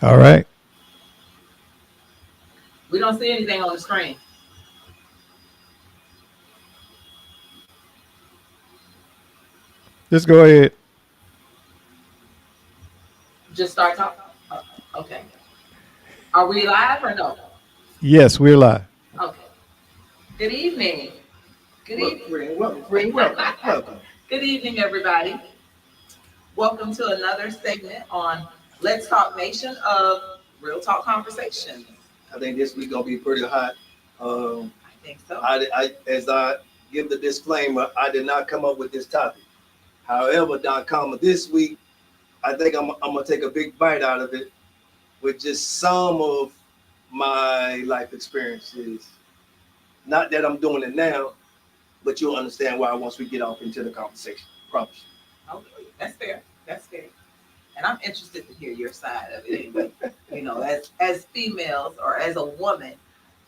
All right. We don't see anything on the screen. Just go ahead. Just start talking. Okay. Are we live or no? Yes, we're live. Okay. Good evening. Good Welcome, evening. friend. Welcome, friend. Welcome. Welcome. Good evening, everybody. Welcome to another segment on Let's Talk Nation of Real Talk Conversations. I think this week gonna be pretty hot. I think so. As I give the disclaimer, I did not come up with this topic. However, .com this week, I think I'm gonna take a big bite out of it with just some of my life experiences. Not that I'm doing it now, but you'll understand why once we get off into the conversation. Promise. Okay, that's fair. That's fair. And I'm interested to hear your side of it anyway. As females or as a woman,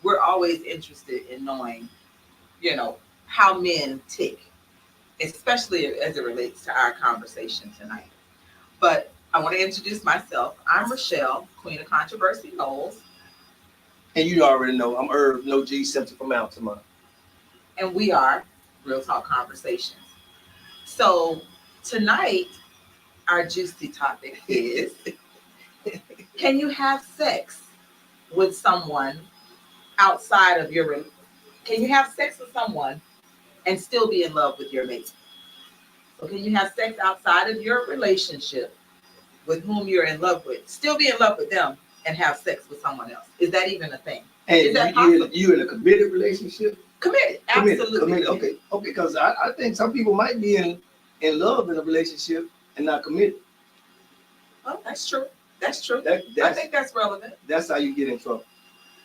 we're always interested in knowing, how men tick, especially as it relates to our conversation tonight. But I want to introduce myself. I'm Rachelle, Queen of Controversy, Knowles, And you already know I'm Irv, no G, Simpson from Altamont. and we are Real Talk Conversations. So tonight, our juicy topic is: can you have sex with someone outside of your? Can you have sex with someone and still be in love with your mate? So can you have sex outside of your relationship with whom you're in love with, still be in love with them, and have sex with someone else? Is that even a thing? And Is that possible? you in a committed relationship? Committed, absolutely. Committed. Okay. Because I think some people might be in love in a relationship and not committed. Oh, that's true. That's true. I That's think that's relevant. that's how you get in trouble.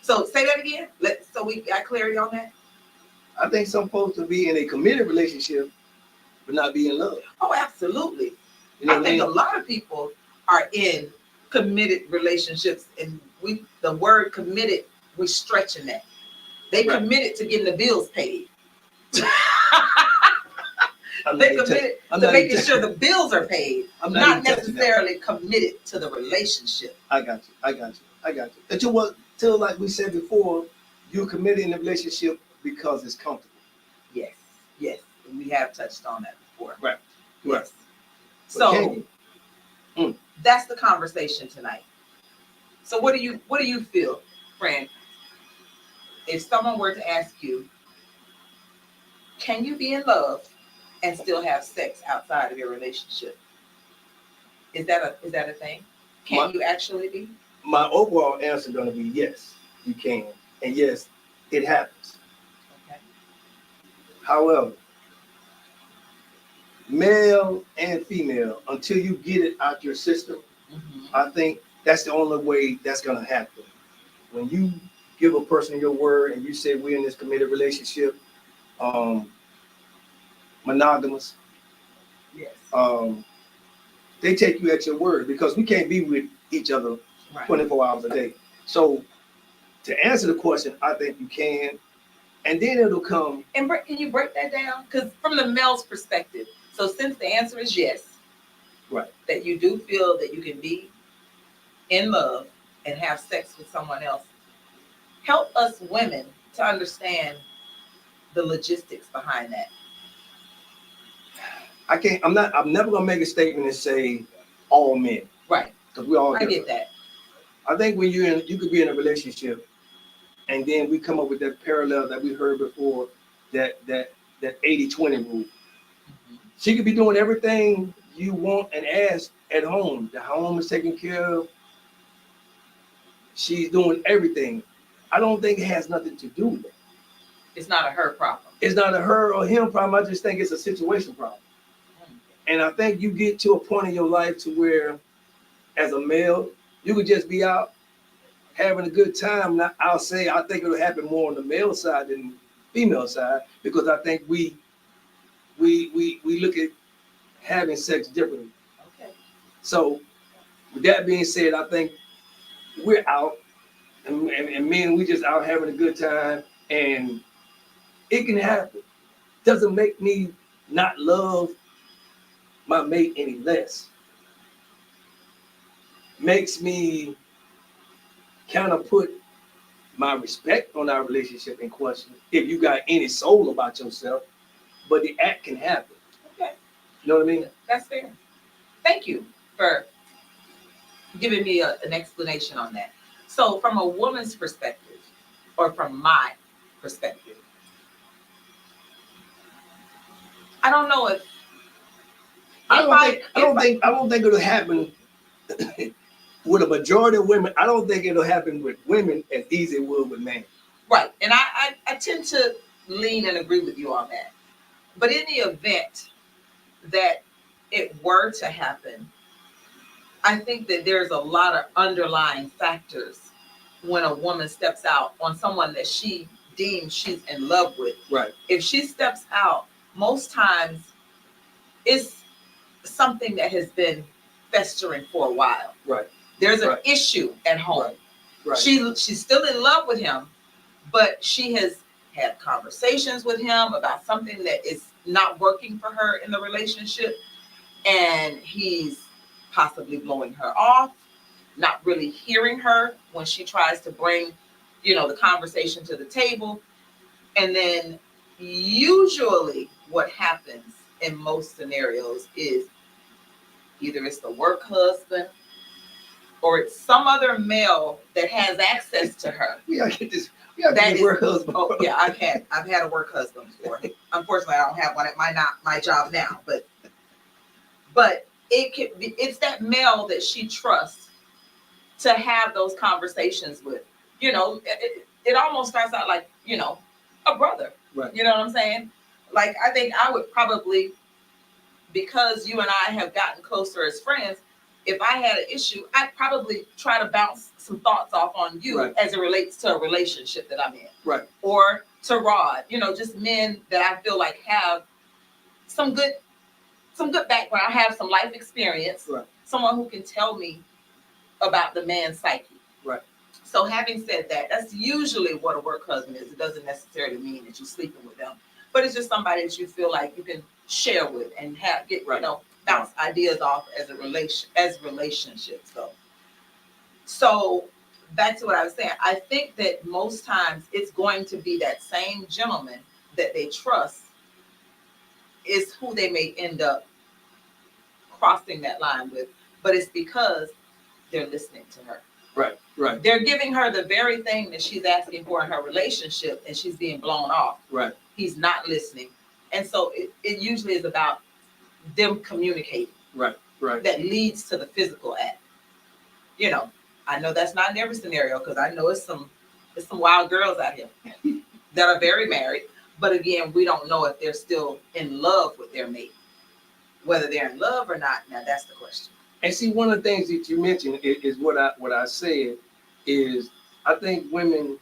So say that again. So we got clarity on that. I think some folks will be in a committed relationship but not be in love. Oh, absolutely. You know I what I think a mean? lot of people are in committed relationships, and the word committed, we're stretching that. They Right. committed to getting the bills paid. I'm They not committed I'm to not making even- sure the bills are paid, I'm not even touching that. necessarily committed to the relationship. I got you. Until what? Till like we said before, you're committed in a relationship because it's comfortable. Yes, yes, and we have touched on that before. Right. Yes. But can So you? that's the conversation tonight. So what do you feel, friend? If someone were to ask you, can you be in love and still have sex outside of your relationship? Is that a thing? Can you actually be? My overall answer is going to be yes, you can, and yes, it happens. Okay. However, male and female, until you get it out your system, Mm-hmm. I think that's the only way that's going to happen. When you give a person your word and you say we're in this committed relationship, um, monogamous, Yes. they take you at your word because we can't be with each other Right. 24 hours a day. So to answer the question, I think you can, and then it'll come. And can you break that down? Because from the male's perspective, so since the answer is yes, Right. that you do feel that you can be in love and have sex with someone else, help us women to understand the logistics behind that. I can't. I'm not. I'm never gonna make a statement and say all men Right. because we all I different. get that. I think when you could be in a relationship, and then we come up with that parallel that we heard before, that 80-20 rule. Mhm. She could be doing everything you want and ask at home. The home is taken care of. She's doing everything. I don't think it has nothing to do with it. It's not a her problem. It's not a her or him problem. I just think it's a situation problem. And I think you get to a point in your life to where, as a male, you could just be out having a good time. Now, I'll say I think it'll happen more on the male side than the female side because I think we look at having sex differently. Okay. So with that being said, I think we're out and men, we just out having a good time, and it can happen. Doesn't make me not love my mate any less. Makes me kind of put my respect on our relationship in question if you got any soul about yourself, but the act can happen. Okay. You know what I mean? That's fair. Thank you for giving me an explanation on that. So from a woman's perspective, or from my perspective, I don't know if I don't think it'll happen with a majority of women. I don't think it'll happen with women as easy as it would with men. Right. And I tend to lean and agree with you on that. But in the event that it were to happen, I think that there's a lot of underlying factors when a woman steps out on someone that she deems she's in love with. Right. If she steps out, most times it's something that has been festering for a while. Right. There's an issue at home. Right. She's still in love with him, but she has had conversations with him about something that is not working for her in the relationship, and he's possibly blowing her off, not really hearing her when she tries to bring, the conversation to the table. And then usually what happens in most scenarios is either it's the work husband or it's some other male that has access to her. We gotta get this. We gotta get work husband. Oh yeah, I've had a work husband before. Unfortunately, I don't have one at my job now, but it's that male that she trusts to have those conversations with. It almost starts out like, a brother. Right. You know what I'm saying? Like, I think I would probably, because you and I have gotten closer as friends, if I had an issue, I'd probably try to bounce some thoughts off on you as it relates to a relationship that I'm in. Right. Or to Rod, just men that I feel like have some good background, have some life experience. Right. Someone who can tell me about the man's psyche. Right. So having said that, that's usually what a work husband is. It doesn't necessarily mean that you're sleeping with them, but it's just somebody that you feel like you can share with and bounce ideas off as relationships go. So back to what I was saying, I think that most times it's going to be that same gentleman that they trust is who they may end up crossing that line with, but it's because they're listening to her. Right. They're giving her the very thing that she's asking for in her relationship, and she's being blown off. Right. He's not listening. And so it usually is about them communicating. Right. That leads to the physical act. I know that's not in every scenario, because I know it's some wild girls out here that are very married. But again, we don't know if they're still in love with their mate. Whether they're in love or not, now that's the question. And see, one of the things that you mentioned is what I said is I think women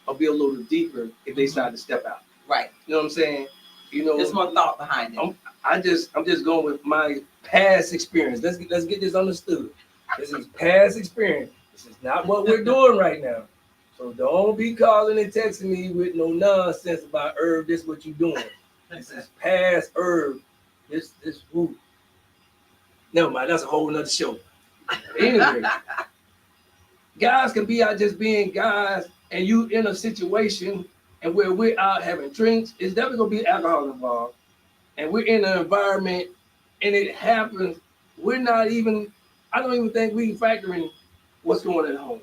will be a little deeper if they decide to step out. Right. You know what I'm saying? There's more thought behind it. I'm just going with my past experience. Let's get this understood. This is past experience. This is not what we're doing right now. So don't be calling and texting me with no nonsense about Irv. This is what you doing. This is past Irv. This who. Never mind. That's a whole nother show. Anyway, guys can be out just being guys, and you in a situation and where we're out having drinks. It's definitely gonna be alcohol involved, and we're in an environment, and it happens. We're not even. I don't even think we factor in what's going on at home.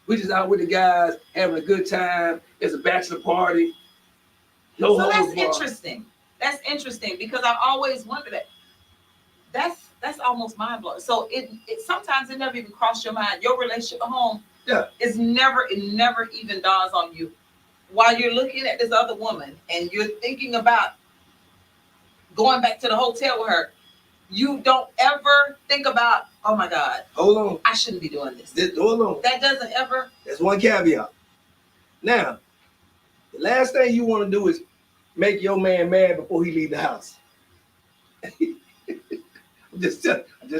We just out with the guys having a good time. It's a bachelor party. So that's interesting. That's interesting because I always wondered that. That's almost mind blowing. So it sometimes it never even crossed your mind. Your relationship at home it never even dawns on you while you're looking at this other woman and you're thinking about going back to the hotel with her. You don't ever think about, oh my God, hold on, I shouldn't be doing this. Hold on. That doesn't ever. That's one caveat. Now, the last thing you want to do is make your man mad before he leave the house. I'm just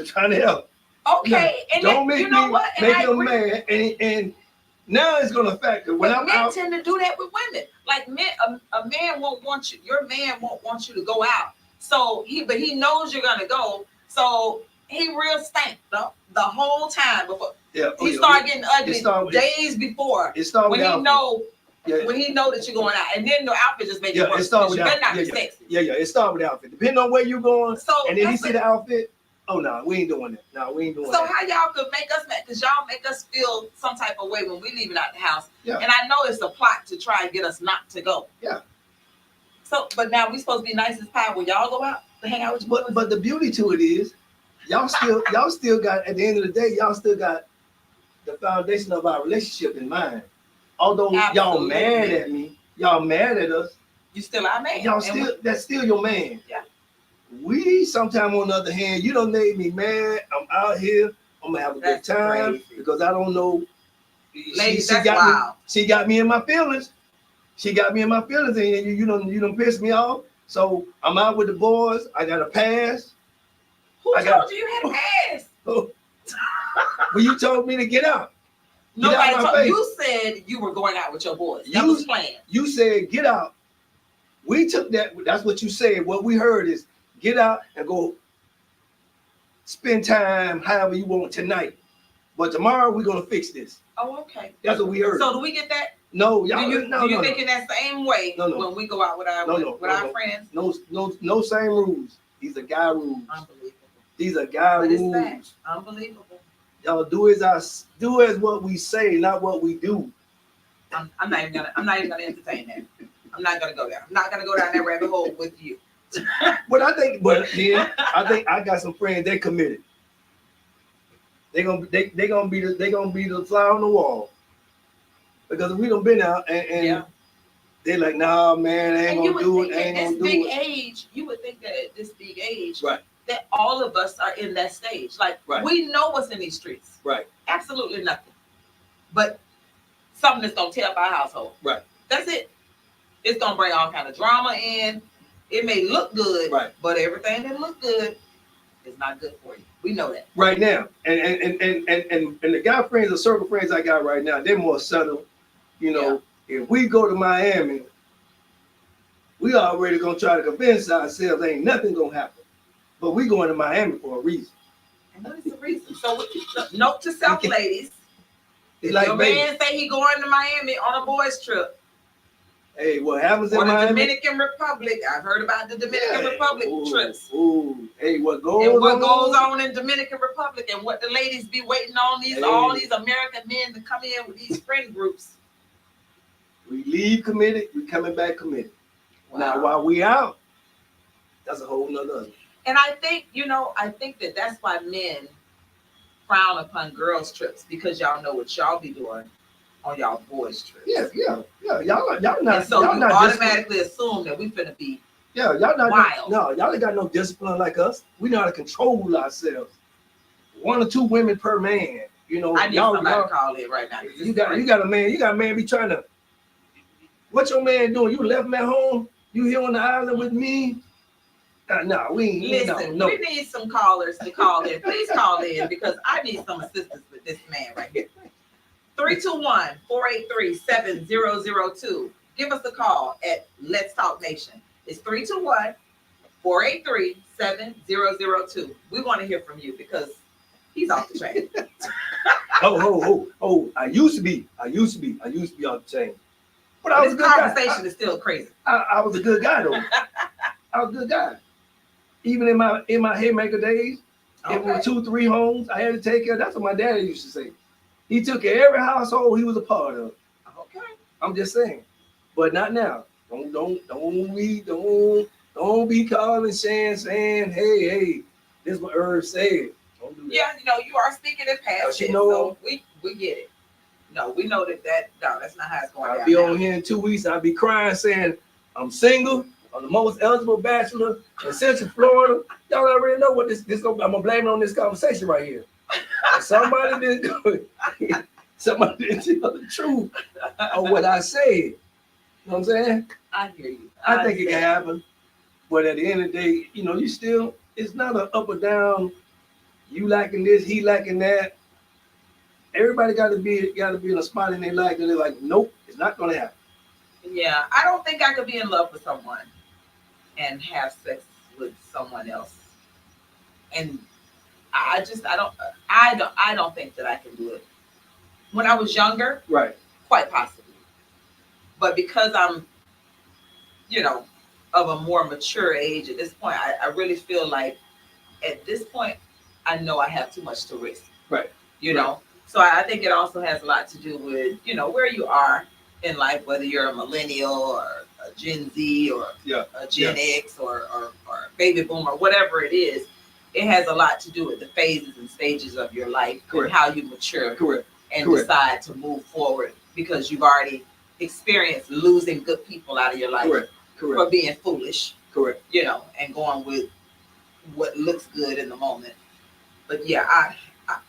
trying to help. Okay, now, and don't make you know me what? make him mad, and now it's gonna affect it. When but I'm men out, tend to do that with women. Like men, a man won't want you. Your man won't want you to go out. So he knows you're gonna go. So he real stank the whole time before he yeah, started getting ugly days before. It started when with he outfit. know Yeah. when he know that you're going out, and then the outfit just make it Yeah, worse. it started with You better outfit. not be sexy. Yeah, it started with outfit. Depending on where you going, So and then he see the outfit. Oh no, we ain't doing that. No, we ain't doing So that. how y'all could make us mad? Because y'all make us feel some type of way when we leaving out the house. Yeah. And I know it's a plot to try and get us not to go. Yeah. So, but now we supposed to be nice as pie when y'all go out to hang out with your boys. But the beauty to it is, y'all still got, at the end of the day, y'all still got the foundation of our relationship in mind. Although y'all mad at me, y'all mad at us. You still our man. Y'all still, that's still your man. Yeah. We sometime on the other hand, you done made me mad. I'm out here. I'm gonna have a good time because I don't know. Ladies, she got me in my feelings. She got me in my feelings, and you done pissed me off. So I'm out with the boys. I got a pass. Who told you had a pass? Well, you told me to get out. Nobody told you. Said you were going out with your boys. That was planned. You said get out. We took that. That's what you said. What we heard is get out and go spend time however you want tonight. But tomorrow we're gonna fix this. Oh, okay. That's what we heard. So do we get that? No, y'all. Do you think in that same way when we go out with our our friends? No same rules. These are guy rules. Unbelievable. These are guy rules. Unbelievable. Y'all do as what we say, not what we do. I'm not even gonna entertain that. I'm not gonna go there. I'm not gonna go down that rabbit hole with you. But then I think I got some friends. They committed. They gonna be the fly on the wall because we done been out and they're like, nah, man, I ain't gonna do it. Ain't gonna do it. Age, you would think that at this big age, right, that all of us are in that stage. Like we know what's in these streets. Right. Absolutely nothing. But something that's gonna tear up our household. Right. That's it. It's gonna bring all kind of drama in. It may look good, but everything that look good is not good for you. We know that. Right now. And the guy friends, the circle friends I got right now, they're more subtle. You know, if we go to Miami, we already gonna try to convince ourselves ain't nothing gonna happen. But we going to Miami for a reason. And what is the reason? So note to self, ladies. If like your man say he going to Miami on a boys trip. Hey, what happens in Miami? The Dominican Republic. I've heard about the Dominican Republic trips. Hey, what goes on in Dominican Republic and what the ladies be waiting on all these American men to come in with these friend groups. We leave committed, we coming back committed. Wow. Now while we out, that's a whole nother. And I think that's why men frown upon girls' trips because y'all know what y'all be doing on y'all boys' trips. Yeah. Y'all not. And so y'all you not automatically assume that we finna be. Yeah, y'all not wild. No, y'all ain't got no discipline like us. We know how to control ourselves. 1 or 2 women per man. You know, I need somebody to call in right now. You got a man be trying to. What your man doing? You left him at home? You here on the island with me? No, we ain't. Listen, no. We need some callers to call in. Please call in because I need some assistance with this man right here. 321-483-7002. Give us a call at Let's Talk Nation. It's 321-483-7002. We want to hear from you because he's off the chain. Oh! I used to be off the chain. But I was a good conversation guy. Is still crazy. I was a good guy though. I was a good guy. Even in my haymaker days, it was 2-3 homes I had to take care of. That's what my daddy used to say. He took care of every household he was a part of. Okay. I'm just saying. But not now. Don't be calling saying, hey, this is what Irv said. Don't do that. Yeah, you are speaking in past tense, so we get it. No, we know that's not how it's going. I'll be on here in 2 weeks. I'll be crying saying I'm single. I'm the most eligible bachelor in Central Florida. Y'all already know what this. I'm gonna blame it on this conversation right here. Somebody didn't tell the truth of what I said. You know what I'm saying? I hear you. I think it can happen, but at the end of the day, you still. It's not an up or down. You liking this, he liking that. Everybody got to be in a spot in their life that they're like, nope, it's not gonna happen. Yeah, I don't think I could be in love with someone and have sex with someone else. And I don't think that I can do it. When I was younger, Right. quite possibly. But because I'm, you know, of a more mature age at this point, I really feel like at this point, I know I have too much to risk. Right. You Right. know, so I think it also has a lot to do with, you know, where you are in life, whether you're a millennial or a Gen Z or a Gen X or baby boomer, whatever it is. It has a lot to do with the phases and stages of your life. Correct. And how you mature. Correct. And Correct. decide to move forward because you've already experienced losing good people out of your life. Correct. Correct. For being foolish. Correct. You know, and going with what looks good in the moment. But yeah,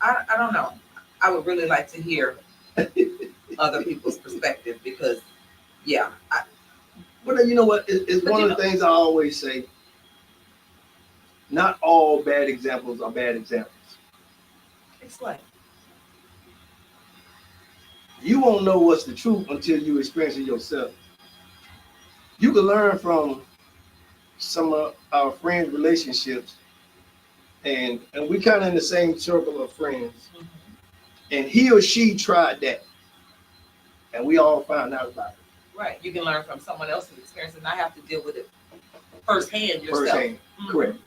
I don't know. I would really like to hear other people's perspective because, yeah. Well, you know what? It's one of the things I always say. Not all bad examples are bad examples. Explain. You won't know what's the truth until you experience it yourself. You can learn from some of our friends' relationships, and we kind of in the same circle of friends. Mm-hmm. And he or she tried that, and we all found out about it. Right. You can learn from someone else's experience and not have to deal with it firsthand yourself. Firsthand. Mm-hmm. Correct.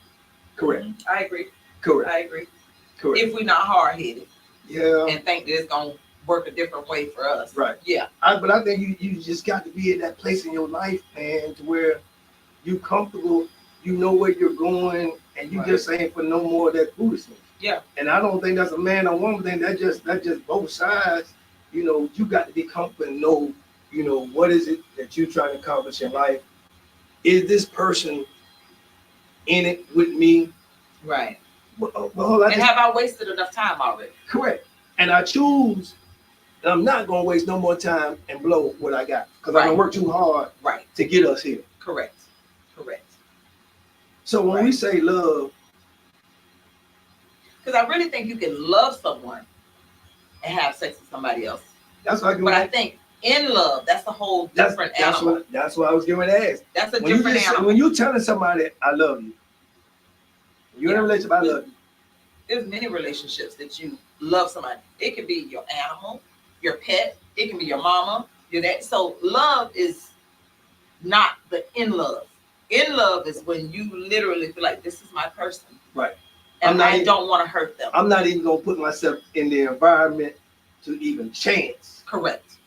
Correct. Mm-hmm. I agree. Correct. I agree. Correct. If we're not hard-headed. Yeah. And think that it's going to work a different way for us. Right. Yeah. But I think you just got to be at that place in your life, man, to where you comfortable, you know where you're going, and you just ain't for no more of that foolishness. Yeah. And I don't think that's a man or woman thing. That's just both sides. You know, you got to be comfortable and know, you know, what is it that you're trying to accomplish in life? Is this person in it with me? Right. Well, have I wasted enough time already? Correct. And I choose, and I'm not going to waste no more time and blow what I got. Because I don't work too hard to get us here. Correct. Correct. So when we say love, because I really think you can love someone and have sex with somebody else. That's what I do. But I think in love, that's a whole different animal. That's what I was getting ready to ask. That's a different animal. When you telling somebody, I love you, you're in a relationship, I love you. There's many relationships that you love somebody. It could be your animal, your pet. It can be your mama, your dad. So love is not the in love. In love is when you literally feel like this is my person. Right. And I don't want to hurt them. I'm not even going to put myself in the environment to even chance. Correct.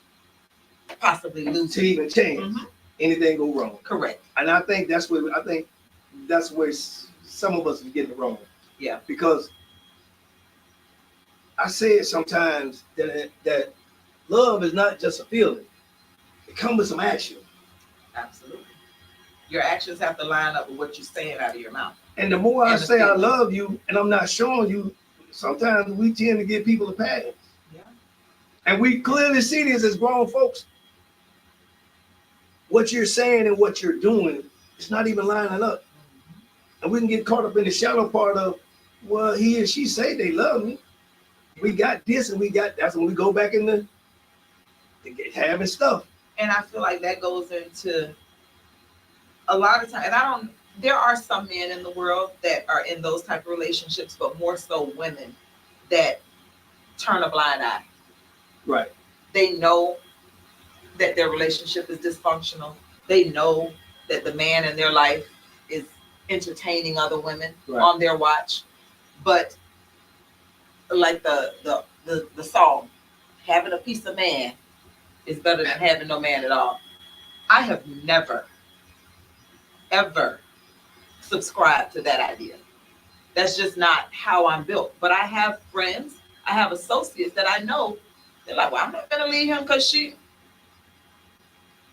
Possibly lose. To even chance. Mm-hmm. Anything go wrong. Correct. And I think that's where some of us are getting it wrong. Yeah. Because I say it sometimes that love is not just a feeling. It comes with some action. Absolutely. Your actions have to line up with what you're saying out of your mouth. And the more I say I love you and I'm not showing you, sometimes we tend to give people a pass. Yeah. And we clearly see this as grown folks. What you're saying and what you're doing, it's not even lining up. Mm-hmm. And we can get caught up in the shallow part of, well, he and she say they love me. We got this and that's when we go back into having stuff. And I feel like that goes into a lot of time. And there are some men in the world that are in those type of relationships, but more so women that turn a blind eye. Right. They know that their relationship is dysfunctional. They know that the man in their life is entertaining other women on their watch. But like the song, having a piece of man is better than having no man at all. I have never, ever subscribed to that idea. That's just not how I'm built. But I have friends, I have associates that I know, they're like, well, I'm not going to leave him because she.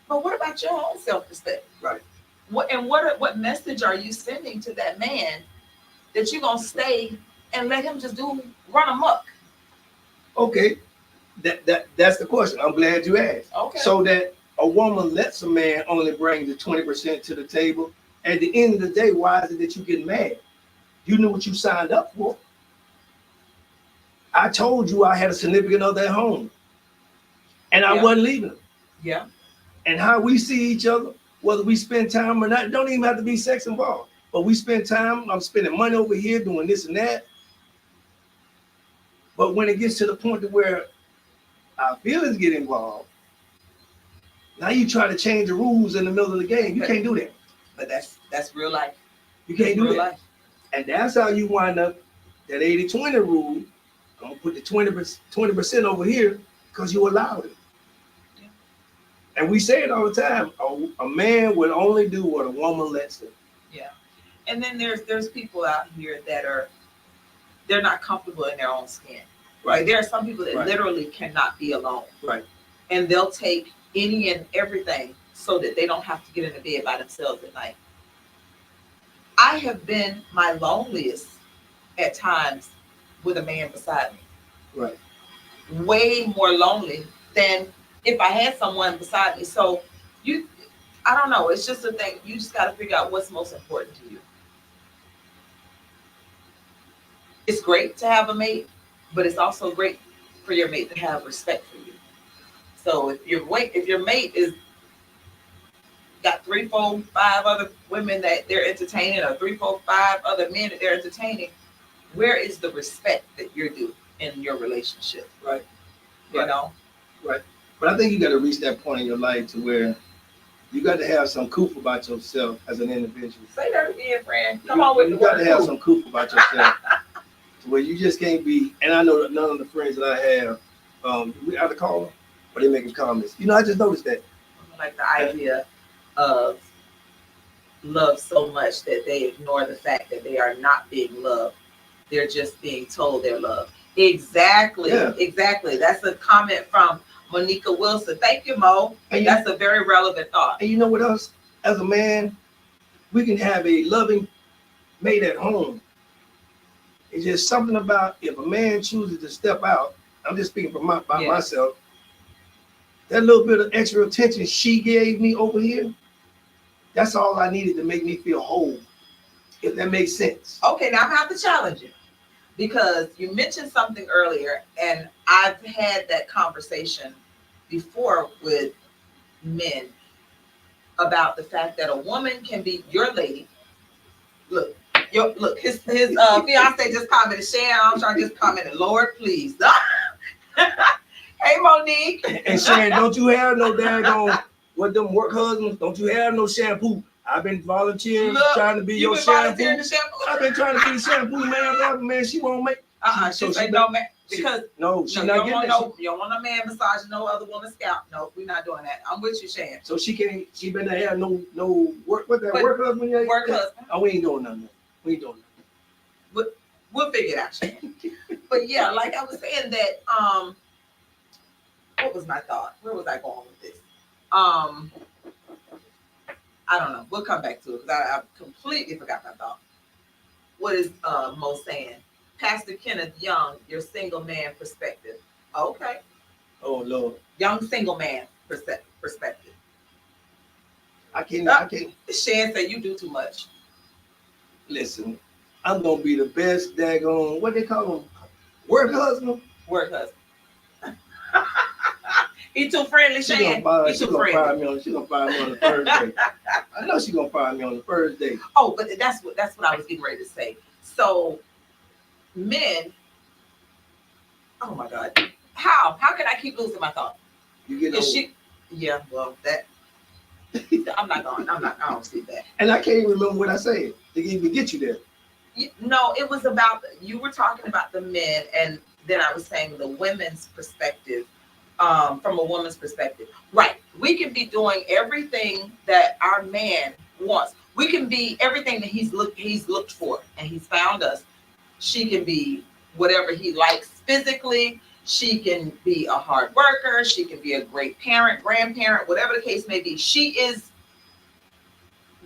But what about your own self-respect? Right. What message are you sending to that man that you're going to stay and let him just run amok? Okay. That's the question. I'm glad you asked. Okay. So that a woman lets a man only bring the 20% to the table. At the end of the day, why is it that you get mad? You knew what you signed up for. I told you I had a significant other at home. And I wasn't leaving him. Yeah. And how we see each other, whether we spend time or not, it don't even have to be sex involved. But we spend time, I'm spending money over here doing this and that. But when it gets to the point to where our feelings get involved, now you try to change the rules in the middle of the game. You can't do that. But that's real life. You can't do Real that. life. And that's how you wind up that 80-20 rule. I'm gonna put the 20% over here because you allowed it. Yeah. And we say it all the time. A man will only do what a woman lets him. Yeah. And then there's people out here that they're not comfortable in their own skin. Right. Like there are some people that Right. literally cannot be alone. Right. And they'll take any and everything so that they don't have to get into bed by themselves at night. I have been my loneliest at times with a man beside me. Right. Way more lonely than if I had someone beside me. So I don't know. It's just a thing. You just got to figure out what's most important to you. It's great to have a mate, but it's also great for your mate to have respect for you. So if your mate is got 3, 4, 5 other women that they're entertaining, or 3, 4, 5 other men that they're entertaining, where is the respect that you're due in your relationship? Right. You know? Right. But I think you got to reach that point in your life to where you got to have some coof about yourself as an individual. Say that again, friend. Come on with the word. You got to have coof. some coof about yourself to where you just can't be. And I know that none of the friends that I have, we either call them or they making comments. I just noticed that. Like the idea of love so much that they ignore the fact that they are not being loved. They're just being told they're loved. Exactly. Yeah. Exactly. That's a comment from Monica Wilson. Thank you, Mo. And that's a very relevant thought. And you know what else? As a man, we can have a loving mate at home. It's just something about if a man chooses to step out, I'm just speaking for myself, that little bit of extra attention she gave me over here, that's all I needed to make me feel whole, if that makes sense. Okay, now I'm going to have to challenge you because you mentioned something earlier, and I've had that conversation before with men about the fact that a woman can be your lady. Look, his fiance just commented, Shan Armstrong just commented, Lord, please. Hey, Monique. And Shan, don't you have no daggone, what them work husbands, don't you have no shampoo? I've been volunteering, trying to be your shampoo. I've been trying to be the shampoo man, she won't make. She say no, man. Because she not getting that. You don't want no man massaging no other woman's scalp. No, we're not doing that. I'm with you, Shan. So she better have no work. What that work husband? Work husband. Oh, we ain't doing nothing. We ain't doing nothing. But we'll figure it out, Shan. But yeah, like I was saying that. What was my thought? Where was I going with this? I don't know. We'll come back to it because I completely forgot my thought. What is Mo saying? Pastor Kenneth Young, your single man perspective. Okay. Oh Lord. Young single man perspective. I can't. Shan said you do too much. Listen, I'm gonna be the best daggone, what they call him? Work husband? Work husband. He too friendly, Shan. She gonna fire me on the first day. I know she's gonna fire me on the first day. Oh, but that's what I was getting ready to say. So men, oh my God. How can I keep losing my thought? You get old. Yeah, well that I don't see that. And I can't even remember what I said to even get you there. No, it was about, you were talking about the men, and then I was saying the women's perspective, from a woman's perspective. Right. We can be doing everything that our man wants. We can be everything that he's looked for, and he's found us. She can be whatever he likes physically. She can be a hard worker. She can be a great parent, grandparent, whatever the case may be. She is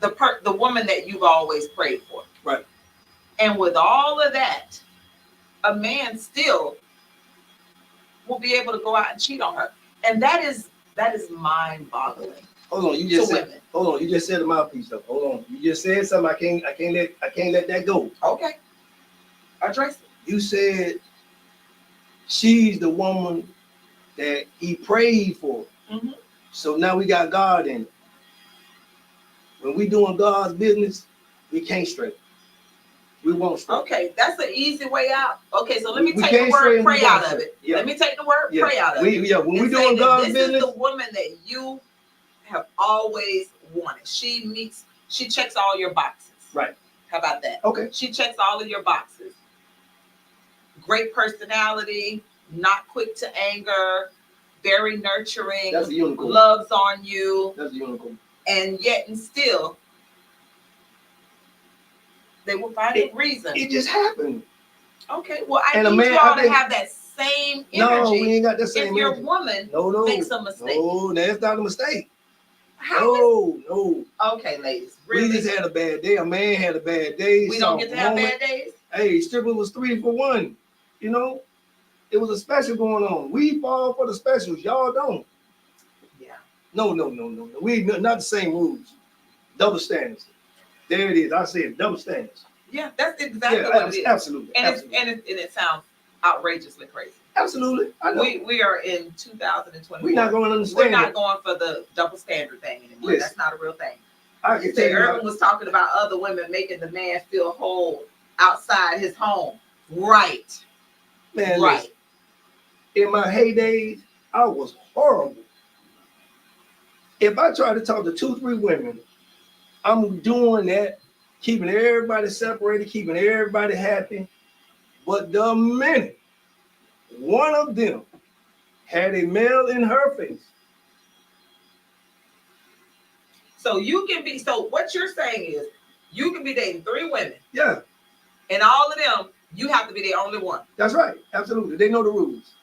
the woman that you've always prayed for. Right. And with all of that, a man still will be able to go out and cheat on her. And that is mind-boggling. Hold on, you just said a mouthpiece though. Hold on. You just said something I can't let that go. Okay. Address it. You said she's the woman that he prayed for. Mm-hmm. So now we got God in it. When we doing God's business, we can't stray. We won't stray. Okay, that's an easy way out. Okay, so let me We take can't the stray word and we pray won't out of stray. it. Yeah. Let me take the word pray out of it. Yeah, when we And say doing that God's this business. is the woman that you have always wanted. She checks all your boxes. Right. How about that? Okay. She checks all of your boxes. Great personality, not quick to anger, very nurturing. That's a unicorn. Loves on you. That's a unicorn. And yet and still, they will find a reason. It just happened. Okay, well, I And a need man, you all I to think- have that same energy. No, we ain't got that same if your energy. woman No, makes a mistake. No, that's not a mistake. How No. Okay, ladies. Really? We just had a bad day. A man had a bad day. We don't get to have bad days? Hey, stripping was 3 for 1. You know, it was a special going on. We fall for the specials. Y'all don't. Yeah. No. We not the same rules. Double standards. There it is. I said double standards. Yeah, that's exactly what it is. Absolutely. And absolutely. it sounds outrageously crazy. Absolutely. I know. We are in 2024. We're not going to understand. We're not going for the double standard thing anymore. Listen, that's not a real thing. I can tell you. Irvin was talking about other women making the man feel whole outside his home. Right. Man, right. Listen, in my heydays, I was horrible. If I try to talk to 2-3 women, I'm doing that, keeping everybody separated, keeping everybody happy. But the minute one of them had a male in her face. So what you're saying is you can be dating 3 women. Yeah. And all of them, you have to be the only one. That's right. Absolutely. They know the rules.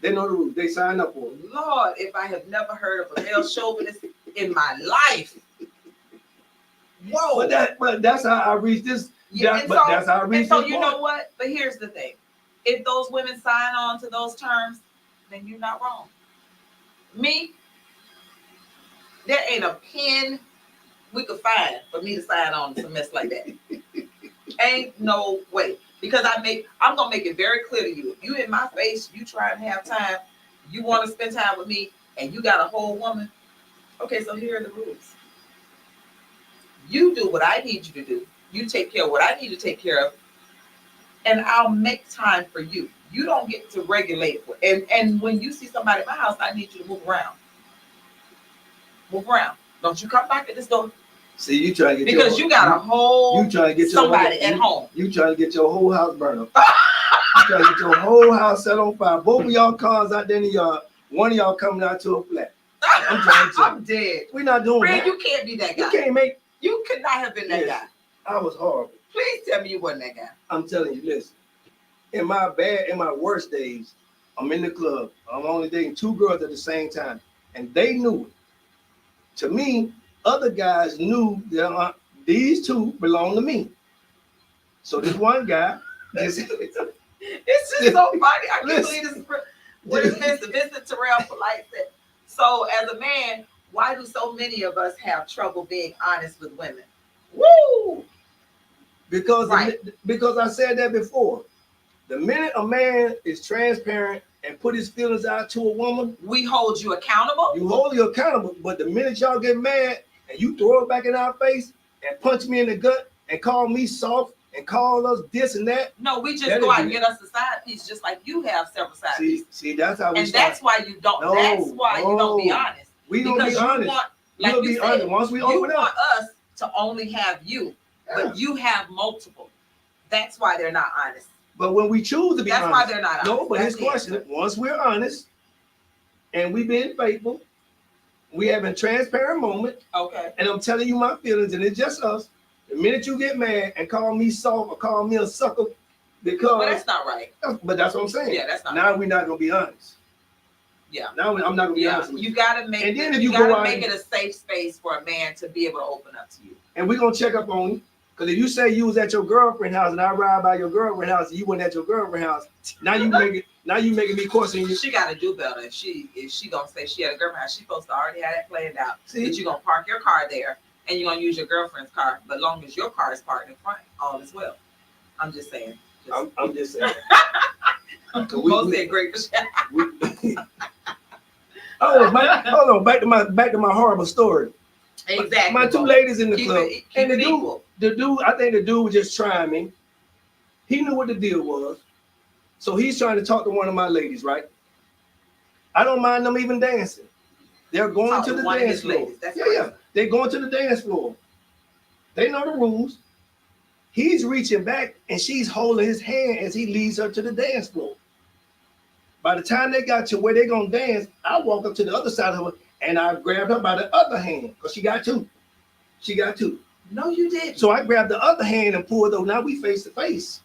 They sign up for it. Lord, if I have never heard of a male chauvinist in my life. Whoa. But that's how I reached this. Yeah, That's how I reached so this you point. know what? But here's the thing. If those women sign on to those terms, then you're not wrong. Me, there ain't a pen we could find for me to sign on to some mess like that. Ain't no way. Because I'm gonna make it very clear to you. If you in my face, you try and have time, you want to spend time with me, and you got a whole woman. Okay, so here are the rules. You do what I need you to do. You take care of what I need to take care of, and I'll make time for you. You don't get to regulate. And when you see somebody in my house, I need you to move around. Move around. Don't you come back at this door. See, you trying to get because you got a whole you trying to get somebody at home. You trying to get your whole house burned up. You trying to get your whole house set on fire. Both of y'all cars out there in the yard. One of y'all coming out to a flat. I'm trying to tell you. I'm dead. We're not doing Red, that. you can't be that guy. You can't make. You could not have been that guy. I was horrible. Please tell me you wasn't that guy. I'm telling you, listen. In my worst days, I'm in the club. I'm only dating 2 girls at the same time, and they knew it. To me, other guys knew that these 2 belong to me. So this one guy, it's just so funny. I can't believe this. What is Vincent Terrell Polite said? So as a man, why do so many of us have trouble being honest with women? Woo! Because I said that before. The minute a man is transparent and put his feelings out to a woman, we hold you accountable. You hold you accountable, but the minute y'all get mad and you throw it back in our face and punch me in the gut and call me soft and call us this and that. No, we just go out and get us a side piece, just like you have several side pieces. See, that's how we. And start. that's why you don't. That's why you don't be honest. We don't be honest. Like you said, once we you open up. want us to only have you, but you have multiple. That's why they're not honest. But when we choose to be honest, that's why they're not honest. No, but his question: once we're honest and we being faithful, we having transparent moment. Okay. And I'm telling you my feelings, and it's just us. The minute you get mad and call me soft or call me a sucker, because well, that's not right. But that's what I'm saying. Yeah, that's not. Now right. we're not gonna be honest. Yeah. Now I'm not gonna be honest with you. You gotta make. And then if you you go gotta out make it a safe space for a man to be able to open up to you. And we're gonna check up on you. Because if you say you was at your girlfriend's house and I ride by your girlfriend's house and you went at your girlfriend's house, now you making me question you. She gotta do better. If she gonna say she had a girlfriend house, she supposed to already have that planned out. See? That you're gonna park your car there and you're gonna use your girlfriend's car, but long as your car is parked in front, all is well. I'm just saying. I'm just saying. Most said great for hold on, back to my horrible story. Exactly. My 2 ladies in the club, and the dude, I think the dude was just trying me, He knew what the deal was. So he's trying to talk to one of my ladies, right? I don't mind them even dancing. They're going to the dance floor. Yeah. They're going to the dance floor. They know the rules. He's reaching back and she's holding his hand as he leads her to the dance floor. By the time they got to where they're going to dance, I walk up to the other side of her and I grabbed her by the other hand because she got two. She got two. No, you didn't. So I grabbed the other hand and pulled her. Now we face to face.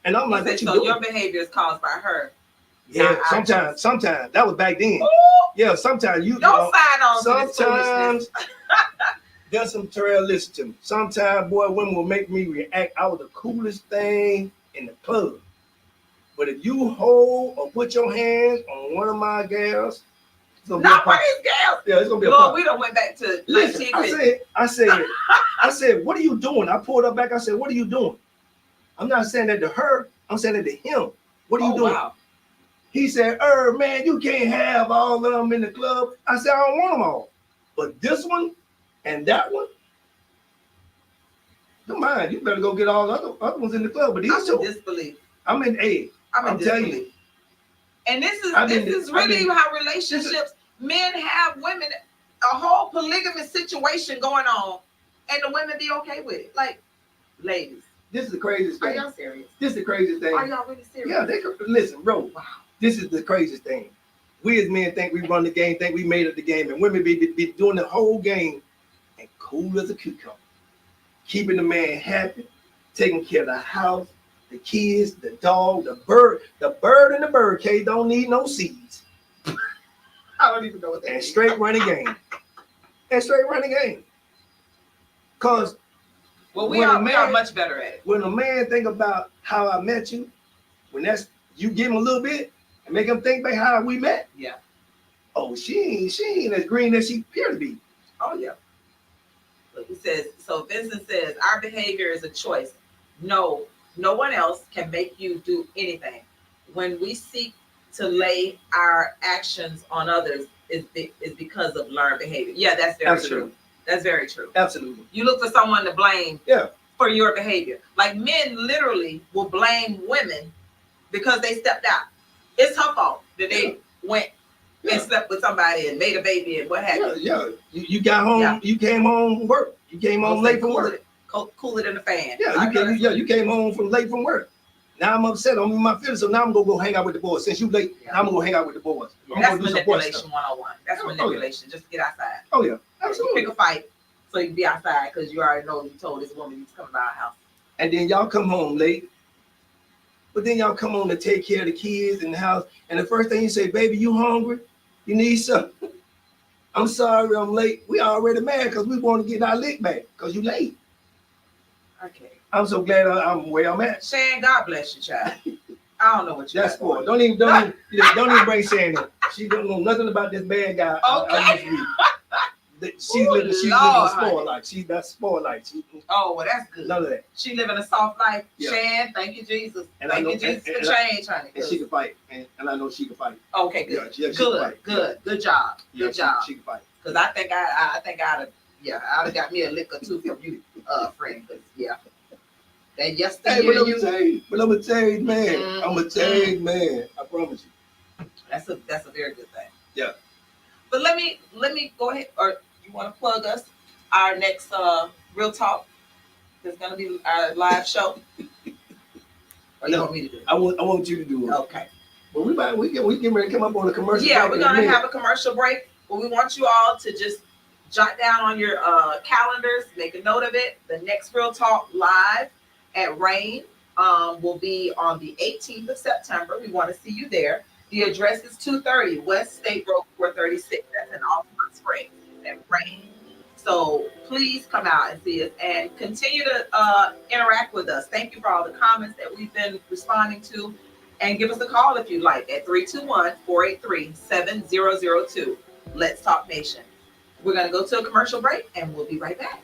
And I'm like, what you doing? Your behavior is caused by her. Yeah, sometimes. That was back then. Ooh. Yeah, sometimes you don't sign on sometimes there's some trail, listen to me. Sometimes, boy, women will make me react. I was the coolest thing in the club. But if you hold or put your hands on one of my gals, not one of his gals. Yeah, it's gonna be a Lord, we done went back to 1950. I said, what are you doing? I pulled her back. I said, what are you doing? I'm not saying that to her. I'm saying that to him. What are you doing? Wow. He said, man, you can't have all of them in the club. I said, I don't want them all. But this one and that one, don't mind. You better go get all the other ones in the club. But these two, disbelief. I'm in telling you. And this is really how relationships, men have women, a whole polygamous situation going on, and the women be okay with it. Like, ladies. This is the craziest thing. Are y'all serious? This is the craziest thing. Are y'all really serious? Yeah, listen, bro. Wow. This is the craziest thing. We as men think we run the game, think we made up the game, and women be doing the whole game and cool as a cucumber. Keeping the man happy, taking care of the house, the kids, the dog, the bird. The bird in the bird cage don't need no seeds. I don't even know what that is. Straight running game. Cause we are much better at it. When a man think about how I met you, when that's you give him a little bit and make him think about how we met. Yeah. Oh, she ain't as green as she appear to be. Oh yeah. Look, he says, so Vincent says, our behavior is a choice. No one else can make you do anything. When we seek to lay our actions on others is because of learned behavior. Yeah, that's very true. That's very true. Absolutely. You look for someone to blame for your behavior. Like men literally will blame women because they stepped out. It's her fault that they went and slept with somebody and made a baby and what have you. Yeah. You got home, you came home from work. You came home late from work. Cool it in the fan. You came home late from work. Now I'm upset. I'm in my feelings, so now I'm gonna go hang out with the boys. Since you late, now I'm gonna go hang out with the boys. That's manipulation 101. That's manipulation. Just to get outside. Oh yeah, absolutely. Pick a fight so you can be outside because you already know you told this woman you to come to our house. And then y'all come home late. But then y'all come home to take care of the kids in the house. And the first thing you say, baby, you hungry? You need something? I'm sorry I'm late. We already mad because we want to get our lick back because you late. Okay. I'm so glad I'm where I'm at. Shane, God bless you, child. I don't know what you're That's for. Don't even bring Shane in. She don't know nothing about this bad guy. Okay. She's living a spoiled life. She's not spoiled life. Well, that's good. None of that. She living a soft life. Yeah. Shan, thank you, Jesus. And thank you, Jesus, for change, honey. And she can fight. And I know she can fight. Okay, good. Yeah, Good job. Good job. She can fight. Because I think I'd have got me a lick or two from you, friend. Because that yesterday. Hey, but I'm a changed man. I'm a changed man. I promise you. That's a very good thing. Yeah. But let me go ahead. Or you want to plug us? Our next Real Talk is going to be our live show. Or you want me to do it? I want you to do it. Okay. But we get ready to come up on a commercial. Yeah, we're going to have a commercial break. But we want you all to just jot down on your calendars, make a note of it. The next Real Talk live at Rain will be on the 18th of September. We want to see you there. The address is 230 West State Road 436. That's in Altamont Springs at Rain. So please come out and see us and continue to interact with us. Thank you for all the comments that we've been responding to. And give us a call if you like at 321-483-7002. Let's Talk Nation. We're going to go to a commercial break and we'll be right back.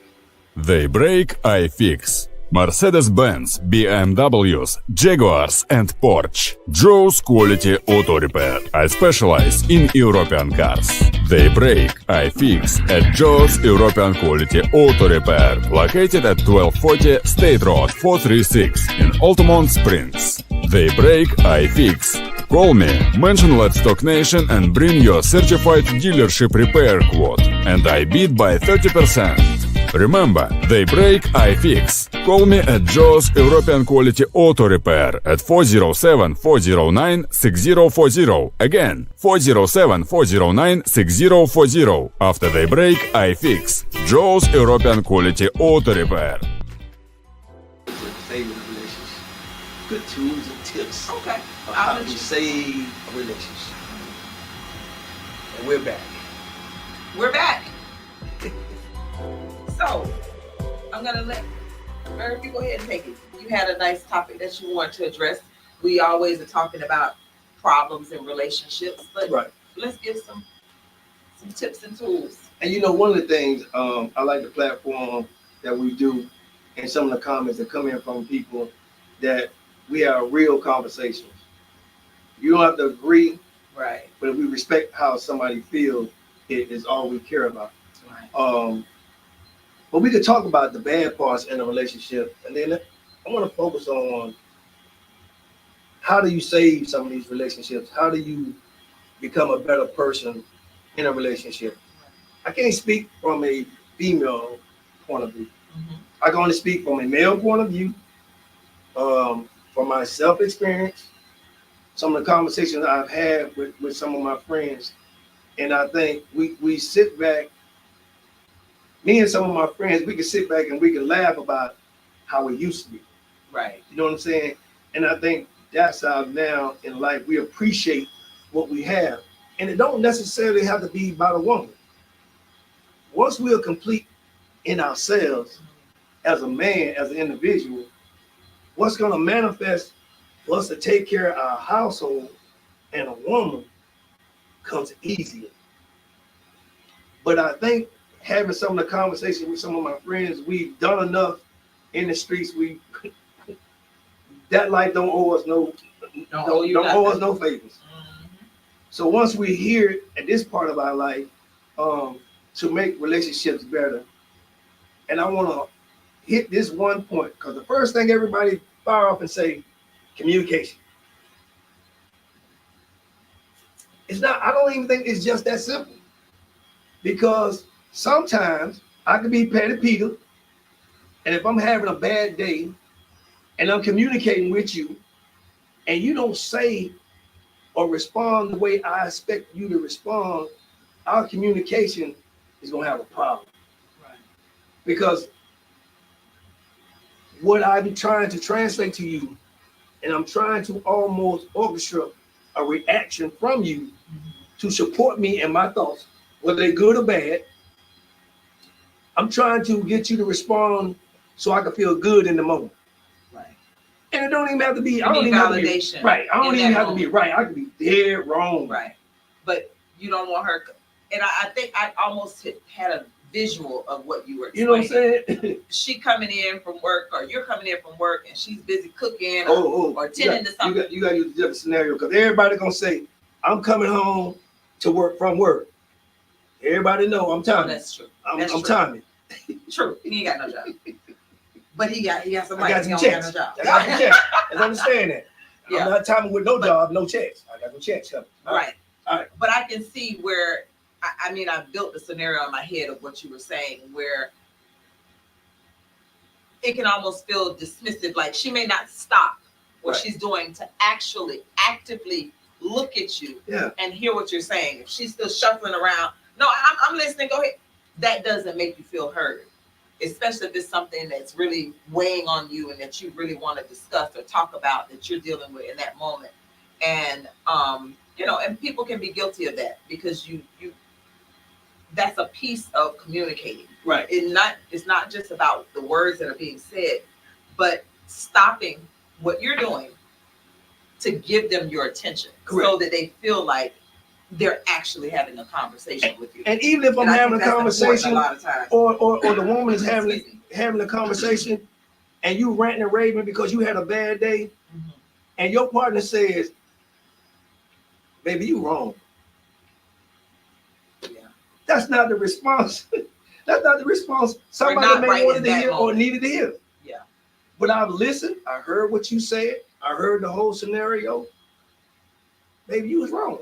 They break, I fix. Mercedes-Benz, BMWs, Jaguars and Porsche. Joe's Quality Auto Repair. I specialize in European cars. They break, I fix at Joe's European Quality Auto Repair. Located at 1240 State Road 436 in Altamont Springs. They break, I fix. Call me, mention Let's Talk Nation and bring your certified dealership repair quote. And I beat by 30%. Remember, they break, I fix. Call me at Joe's European Quality Auto Repair at 407-409-6040. Again, 407-409-6040. After they break, I fix. Joe's European Quality Auto Repair. Saving a relationship. Good tools and tips. Okay. On how to save a relationship. And we're back. We're back. So, I'm going to let Irvin, you go ahead and take it. You had a nice topic that you want to address. We always are talking about problems in relationships, but let's give some tips and tools. And you know, one of the things I like the platform that we do and some of the comments that come in from people that we have real conversations. You don't have to agree, right? But if we respect how somebody feels, it is all we care about. Right. But we could talk about the bad parts in a relationship, and then I want to focus on how do you save some of these relationships? How do you become a better person in a relationship? I can't speak from a female point of view. Mm-hmm. I can only speak from a male point of view, from my self-experience, some of the conversations I've had with some of my friends. And I think we sit back, me and some of my friends, we can sit back and we can laugh about how it used to be. Right. You know what I'm saying? And I think that's how now in life we appreciate what we have. And it don't necessarily have to be about a woman. Once we are complete in ourselves as a man, as an individual, what's going to manifest for us to take care of our household and a woman comes easier. But I think having some of the conversations with some of my friends, we've done enough in the streets. That life don't owe us no favors. Mm-hmm. So once we hear at this part of our life, to make relationships better, and I want to hit this one point, because the first thing everybody fire off and say, communication. It's not, I don't even think it's just that simple. Because sometimes I could be Patty Peter, and if I'm having a bad day and I'm communicating with you, and you don't say or respond the way I expect you to respond, our communication is going to have a problem. Right. Because what I'm trying to translate to you, and I'm trying to almost orchestrate a reaction from you to support me in my thoughts, whether they're good or bad. I'm trying to get you to respond so I can feel good in the moment. Right. And it don't even have to be, I don't even have to be right. I don't even have to be right. I could be dead wrong. Right. But you don't want her, and I think I almost had a visual of what you were explaining. You know what I'm saying? She coming in from work, or you're coming in from work, and she's busy cooking or tending to something. You got to use a different scenario, because everybody going to say, I'm coming home to work from work. Everybody know I'm timing. That's true. I'm timing. True. He ain't got no job. But he got somebody. I got some checks. Got no job. I got some checks. Let's understand that. Yeah. I'm not timing with no job, no checks. I got no checks coming. Right. All right. But I can see where, I mean, I built the scenario in my head of what you were saying, where it can almost feel dismissive, like she may not stop what she's doing to actually actively look at you and hear what you're saying. If she's still shuffling around, no, I'm listening, go ahead. That doesn't make you feel heard, especially if it's something that's really weighing on you and that you really want to discuss or talk about, that you're dealing with in that moment. And and people can be guilty of that, because you that's a piece of communicating. Right. It's not just about the words that are being said, but stopping what you're doing to give them your attention. Correct. So that they feel like they're actually having a conversation with you. And even if I'm having a conversation, a lot of times. or the woman is having a conversation, and you ranting and raving because you had a bad day, and your partner says, baby, you wrong. Yeah. That's not the response. That's not the response somebody may wanted to hear or needed to hear. Yeah. But I've listened. I heard what you said. I heard the whole scenario. Baby, you was wrong.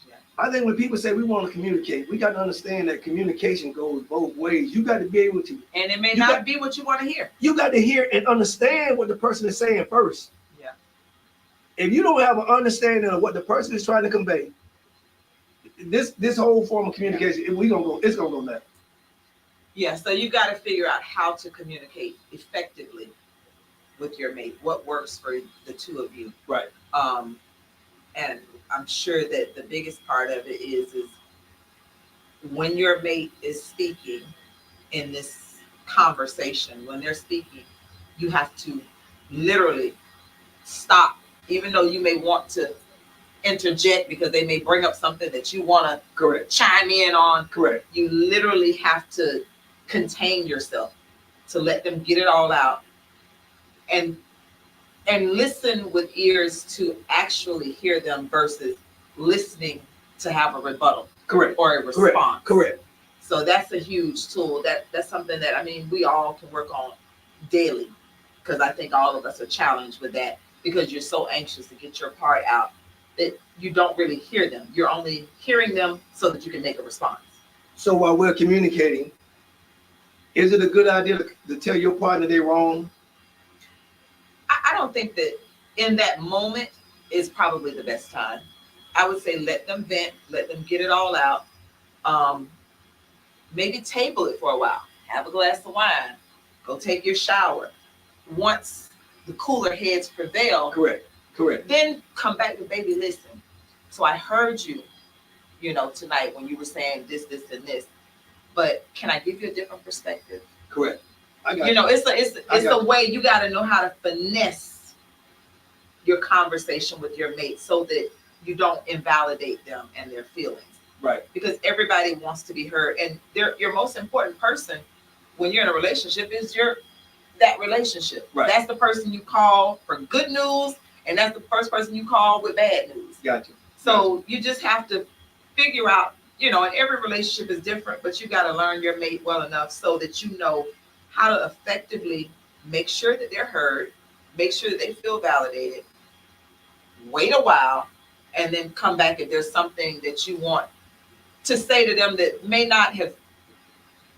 Yeah. I think when people say we want to communicate, we got to understand that communication goes both ways. You got to be able to. And it may not be what you want to hear. You got to hear and understand what the person is saying first. Yeah. If you don't have an understanding of what the person is trying to convey, this whole form of communication, it's gonna go left. Yeah, so you got to figure out how to communicate effectively with your mate. What works for the two of you. Right. And I'm sure that the biggest part of it is when your mate is speaking in this conversation, when they're speaking, you have to literally stop, even though you may want to interject because they may bring up something that you want to chime in on. Correct. You literally have to contain yourself to let them get it all out and listen with ears to actually hear them versus listening to have a rebuttal. Correct. Or a response. Correct. So that's a huge tool. That's something that, I mean, we all can work on daily, because I think all of us are challenged with that, because you're so anxious to get your part out that you don't really hear them. You're only hearing them so that you can make a response. So while we're communicating, is it a good idea to tell your partner they're wrong? I don't think that in that moment is probably the best time. I would say let them vent, let them get it all out. Maybe table it for a while. Have a glass of wine. Go take your shower. Once the cooler heads prevail, Correct. then come back with, baby, listen. So I heard you, tonight when you were saying this, and this. But can I give you a different perspective? Correct. I got It's a way you got to know how to finesse your conversation with your mate so that you don't invalidate them and their feelings. Right. Because everybody wants to be heard, and your most important person when you're in a relationship is that relationship. Right. That's the person you call for good news, and that's the first person you call with bad news. Gotcha. So you just have to figure out, and every relationship is different, but you got to learn your mate well enough so that you know how to effectively make sure that they're heard, make sure that they feel validated, wait a while, and then come back if there's something that you want to say to them that may not have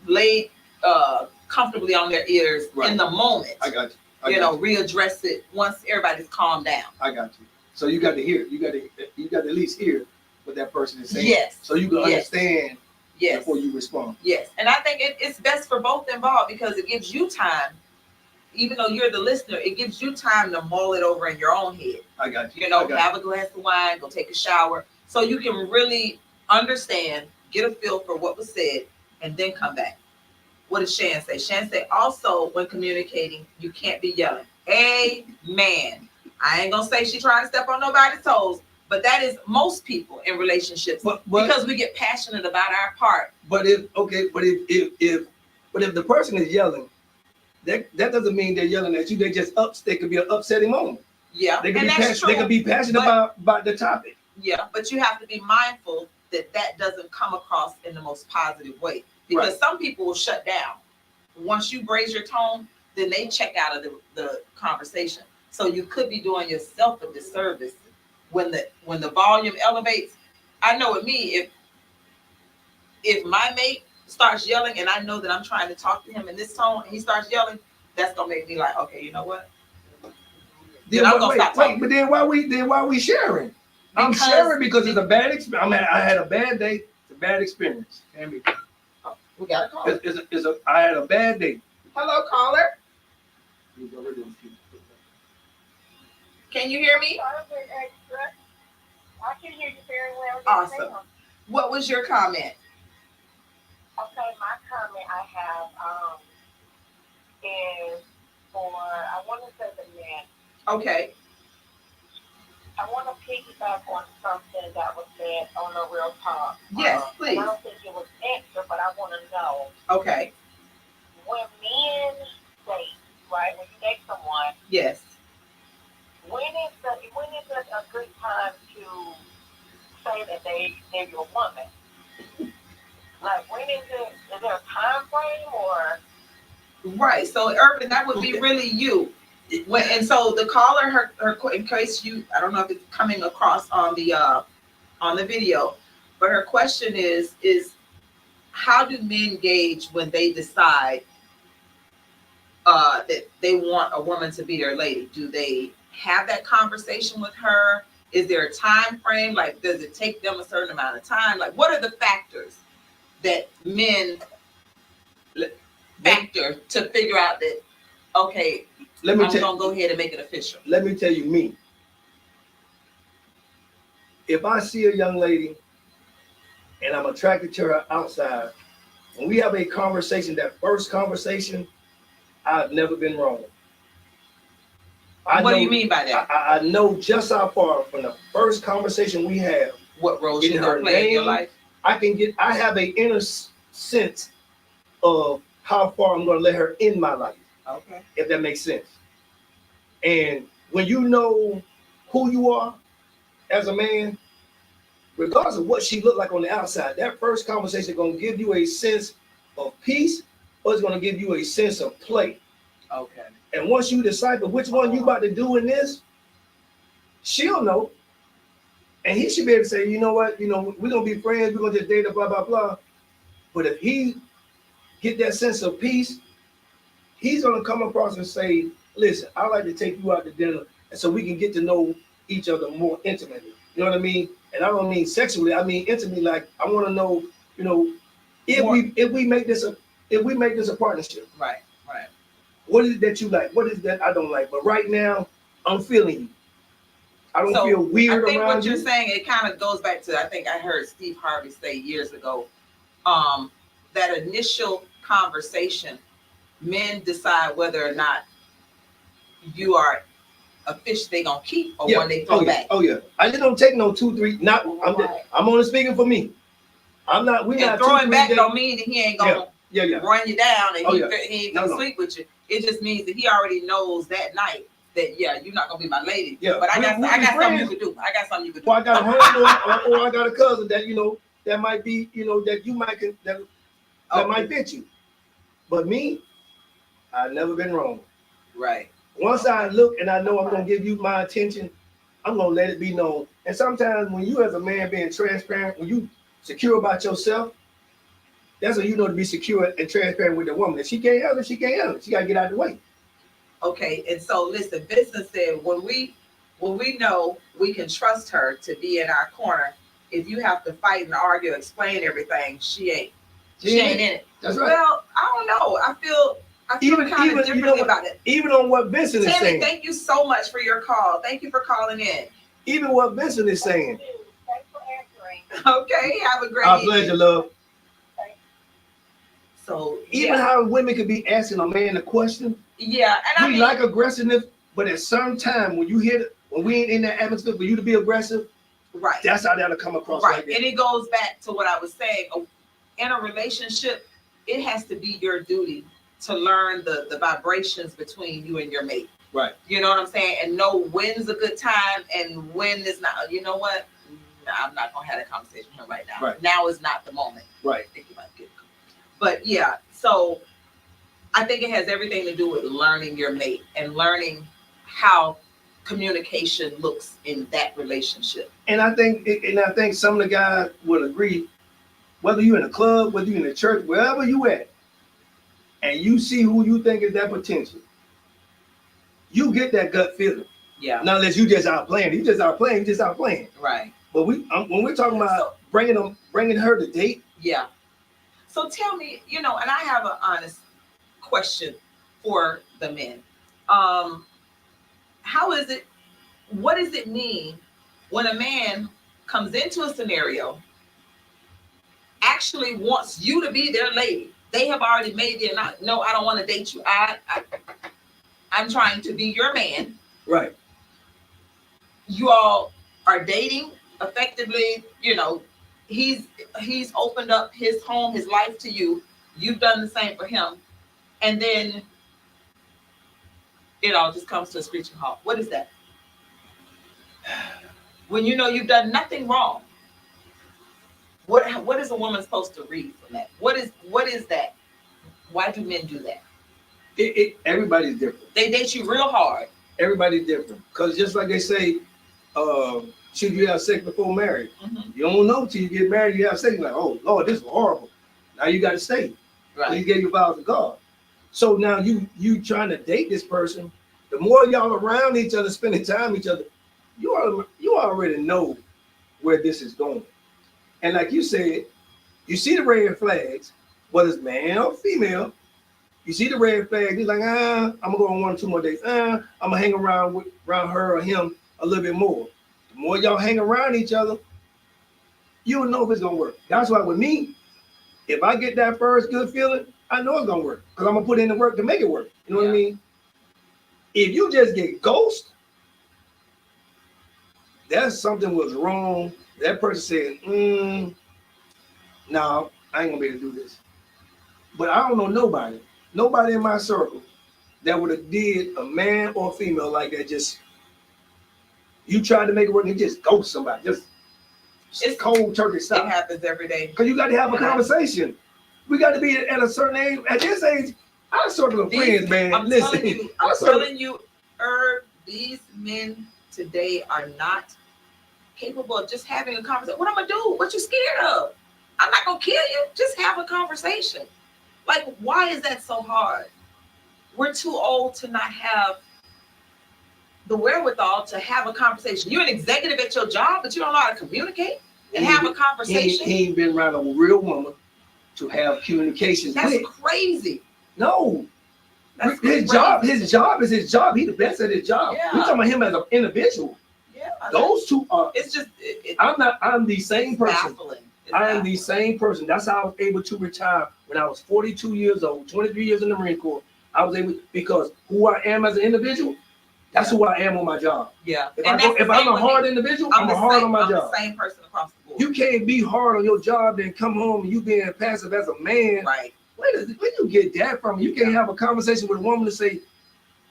laid comfortably on their ears in the moment. I got you. Readdress it once everybody's calmed down. I got you. So you got to hear. You got to at least hear what that person is saying. Yes. So you can understand. Yes. Before you respond. Yes. And I think it's best for both involved, because it gives you time, even though you're the listener, it gives you time to mull it over in your own head. I got you. Have a glass of wine, go take a shower, so you can really understand, get a feel for what was said, and then come back. What does Shan say? Shan say also, when communicating, you can't be yelling. Amen. I ain't gonna say she trying to step on nobody's toes, but that is most people in relationships, because we get passionate about our part. But if the person is yelling, that doesn't mean they're yelling at you. They could be an upsetting moment. Yeah, they could be passionate about the topic. Yeah, but you have to be mindful that doesn't come across in the most positive way, because some people will shut down. Once you raise your tone, then they check out of the conversation. So you could be doing yourself a disservice when the volume elevates. I know with me, if my mate starts yelling and I know that I'm trying to talk to him in this tone and he starts yelling, that's gonna make me like, okay, you know what? Then I'm gonna stop talking. But then why we sharing? I'm sharing because it's a bad experience. I mean, I had a bad day. It's a bad experience. We got a caller. I had a bad day. Hello, caller. Can you hear me? I can hear you very well. Awesome. What was your comment? Okay, my comment I have is for, I want to say the man. Okay. I want to piggyback on something that was said on the Real Talk. Yes, please. I don't think it was extra, but I want to know. Okay. When in your woman? Like, when is there a time frame or? Right. So, Irvin, that would be really you. And so the caller, her, in case I don't know if it's coming across on the video, but her question is how do men gauge when they decide that they want a woman to be their lady? Do they have that conversation with her? Is there a time frame? Like, does it take them a certain amount of time? Like, what are the factors that men factor to figure out that, okay, I'm gonna go ahead and make it official? Let me tell you me. If I see a young lady and I'm attracted to her outside, when we have a conversation, that first conversation, I've never been wrong. What do you mean by that? I know just how far from the first conversation we have. What role she's gonna play in your life? I have an inner sense of how far I'm gonna let her in my life. Okay. If that makes sense. And when you know who you are as a man, regardless of what she looked like on the outside, that first conversation is gonna give you a sense of peace, or it's gonna give you a sense of play. Okay. And once you decipher which one you about to do in this, she'll know. And he should be able to say, you know what, we're gonna be friends, we're gonna just date, blah, blah, blah. But if he get that sense of peace, he's gonna come across and say, listen, I'd like to take you out to dinner, and so we can get to know each other more intimately. You know what I mean? And I don't mean sexually, I mean intimately. Like, I want to know, if we make this a partnership. Right. What is it that you like? What is that I don't like? But right now, I'm feeling you. I don't feel weird around you. I think what you're saying, it kind of goes back to, I think I heard Steve Harvey say years ago, that initial conversation, men decide whether or not you are a fish they gonna keep or one they throw back. Oh yeah. I just don't take no 2, 3. I'm only speaking for me. I'm not. We're not throwing back. Don't mean that he ain't gonna run you down and he ain't gonna sleep with you. It just means that he already knows that night that you're not gonna be my lady. Yeah. But I got something you could do. Well, I got a homeboy or I got a cousin that that might be that you might that might fit you. But me, I've never been wrong. Right. Once I look and I know I'm gonna give you my attention, I'm gonna let it be known. And sometimes when you as a man being transparent, when you secure about yourself, that's when you know to be secure and transparent with the woman. If she can't handle it, she can't handle it. She gotta get out of the way. Okay, and so listen, Vincent said when we know we can trust her to be in our corner, if you have to fight and argue, explain everything, she ain't in it. That's right. Well, I don't know. I feel kind of differently about it. Even on what Vincent is saying. Thank you so much for your call. Thank you for calling in. Even what Vincent is saying. Thanks for answering. Okay, have a great Our pleasure, love. So even how women could be asking a man a question. Yeah, and we like aggressiveness, but at some time when we ain't in that atmosphere for you to be aggressive, right? That's how that'll come across. Right, like that. And it goes back to what I was saying. In a relationship, it has to be your duty to learn the vibrations between you and your mate. Right. You know what I'm saying? And know when's a good time and when is not. You know what? Nah, I'm not gonna have that conversation with him right now. Right. Now is not the moment. Right. I think you might get it. But yeah, so I think it has everything to do with learning your mate and learning how communication looks in that relationship. And I think some of the guys would agree, whether you're in a club, whether you're in a church, wherever you at, and you see who you think is that potential, you get that gut feeling. Yeah. Not unless you just out playing. You just out playing. Right. But when we're talking about bringing her to date. Yeah. So tell me, and I have an honest question for the men. What does it mean when a man comes into a scenario, actually wants you to be their lady? They have already made no, I don't want to date you. I'm trying to be your man. Right. You all are dating effectively, he's opened up his home, his life to you. You've done the same for him. And then it all just comes to a screeching halt. What is that? When you've done nothing wrong. What is a woman supposed to read from that? What is that? Why do men do that? Everybody's different. They date you real hard. Everybody's different. Because just like they say, should you have sex before marriage? Mm-hmm. You don't know till you get married, you have sex. You're like, oh, Lord, this is horrible. Now you got to stay. Right. You gave your vows to God. So now you trying to date this person. The more y'all around each other, spending time with each other, you already know where this is going. And like you said, you see the red flags, whether it's man or female. You see the red flag, you're like, I'm gonna go on 1 or 2 more days. I'm gonna hang around her or him a little bit more. The more y'all hang around each other, you don't know if it's gonna work. That's why with me, if I get that first good feeling, I know it's gonna work because I'm gonna put in the work to make it work. You know what I mean? If you just get ghosted, that's something was wrong. That person said, no, I ain't gonna be able to do this. But I don't know nobody in my circle that would have did a man or female like that. Just you tried to make it work and just ghost somebody. It's cold turkey style. It happens every day. Because you got to have a conversation. We got to be at a certain age. At this age, our circle of friends, man. I'm telling you, these men today are not capable of just having a conversation. What I'm gonna do? What you scared of? I'm not gonna kill you. Just have a conversation. Like, why is that so hard? We're too old to not have the wherewithal to have a conversation. You're an executive at your job, but you don't know how to communicate and have a conversation. He ain't been around a real woman to have communications. That's crazy. No. His job is his job. He's the best at his job. Yeah. We're talking about him as an individual. Yeah. Those two are. It's just. I'm the same person. Baffling. I am the same person. That's how I was able to retire when I was 42 years old, 23 years in the Marine Corps. I was able because who I am as an individual, that's who I am on my job. Yeah. If I'm a hard individual, I'm hard on my job. The same person across the board. You can't be hard on your job and come home and you being passive as a man. Right. Where you get that from? You can't have a conversation with a woman to say,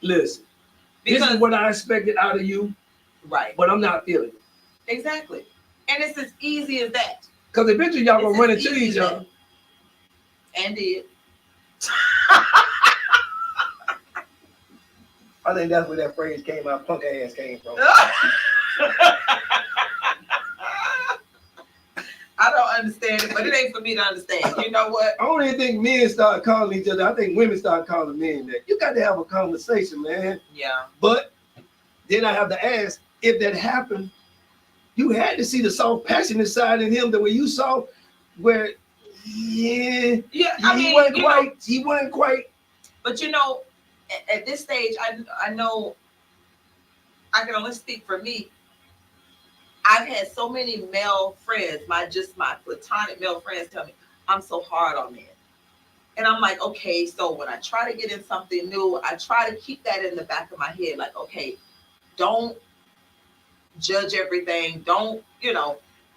listen, this is what I expected out of you. Right. But I'm not feeling it. Exactly. And it's as easy as that. Because eventually y'all gonna run into each other. And did. I think that's where that phrase came out, punk ass came from. I don't understand it, but it ain't for me to understand. You know what? I don't even think men start calling each other. I think women start calling men that. You got to have a conversation, man. Yeah. But then I have to ask, if that happened, you had to see the soft, passionate side in him the way you saw, where, he wasn't quite. But you know, at this stage, I know I can only speak for me. I've had so many male friends, my platonic male friends tell me, I'm so hard on men. And I'm like, okay, so when I try to get in something new, I try to keep that in the back of my head. Like, okay, don't judge everything. Don't,